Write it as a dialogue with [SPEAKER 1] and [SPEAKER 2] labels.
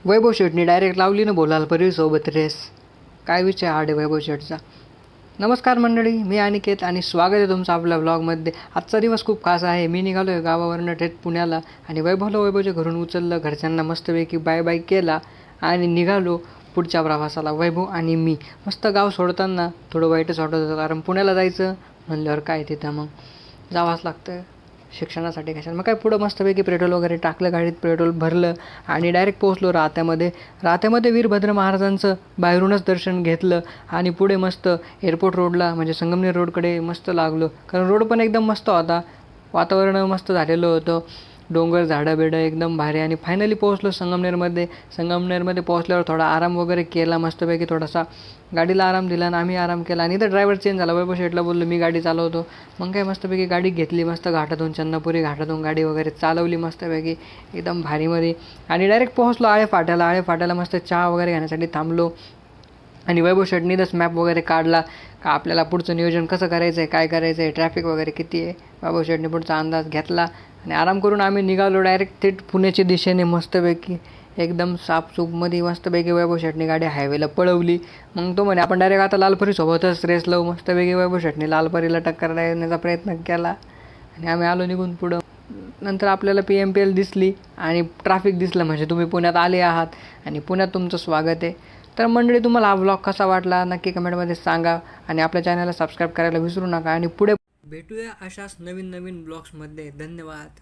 [SPEAKER 1] वैभव शेठने direct लावली ना बोलाल परीसोबत रेस. काय विषय हा आहे वैभव शेठचा. नमस्कार मंडळी, मी अनिकेत आणि स्वागत आहे तुमचं आपल्या व्लॉगमध्ये. आजचा दिवस खूप खास आहे. मी निघालो आहे गावावरनं थेट पुण्याला आणि वैभवच्या घरून उचललं, घरच्यांना मस्तपैकी बाय बाय केला आणि निघालो पुढच्या प्रवासाला. वैभव आणि मी मस्त. गाव सोडताना थोडं वाईटच वाटत होतं, कारण पुण्याला जायचं म्हणल्यावर काय तिथं मग जावंच लागतं शिक्षणासाठी कशाला. मग काय पुढं मस्तपैकी पेट्रोल वगैरे टाकलं, गाडीत पेट्रोल भरलं आणि डायरेक्ट पोहोचलो राहत्यामध्ये वीरभद्र महाराजांचं बाहेरूनच दर्शन घेतलं आणि पुढे मस्त एअरपोर्ट रोडला म्हणजे संगमनेर रोडकडे मस्त लागलो, कारण रोड पण एकदम मस्त होता, वातावरण मस्त झालेलं होतं, डोंगर झाडं बिडं एकदम भारी. आणि फायनली पोहोचलो संगमनेरमध्ये पोहोचल्यावर थोडा आराम वगैरे केला मस्तपैकी, थोडासा गाडीला आराम दिला आणि आम्ही आराम केला. आणि इथं ड्रायव्हर चेंज झाला. वैभव शेठला बोललो मी गाडी चालवतो. मग काय मस्तपैकी गाडी घेतली, मस्त घाटातून चन्नापुरी घाटातून गाडी वगैरे चालवली मस्तपैकी एकदम भारीमध्ये आणि डायरेक्ट पोहोचलो आळे फाट्याला मस्त चहा वगैरे घेण्यासाठी थांबलो. आणि वैभव शेठने इथंच मॅप वगैरे काढला का आपल्याला पुढचं नियोजन कसं करायचं आहे, काय करायचं आहे, ट्रॅफिक वगैरे किती आहे. वैभव शेठने पुढचा अंदाज घेतला आणि आराम करून आम्ही निघालो डायरेक्ट थेट पुण्याच्या दिशेने मस्तपैकी एकदम साफसूफमध्ये मस्तपैकी. वैभव शेठने गाडी हायवेला पळवली. मग तो म्हणे आपण डायरेक्ट आता लालपरीसोबतच रेस लावू. मस्तपैकी वैभव शेठने लालपरीला टक्कर देण्याचा प्रयत्न केला आणि आम्ही आलो निघून पुढं. नंतर आपल्याला PMPL दिसली आणि ट्रॅफिक दिसलं, म्हणजे तुम्ही पुण्यात आले आहात आणि पुण्यात तुमचं स्वागत आहे. तर मंडळी, तुम्हाला हा व्लॉग कसा वाटला नक्की कमेंटमध्ये सांगा आणि आपल्या चॅनलला सबस्क्राईब करायला विसरू नका. आणि पुढे भेटूया अशाच नवीन ब्लॉग्समध्ये. धन्यवाद.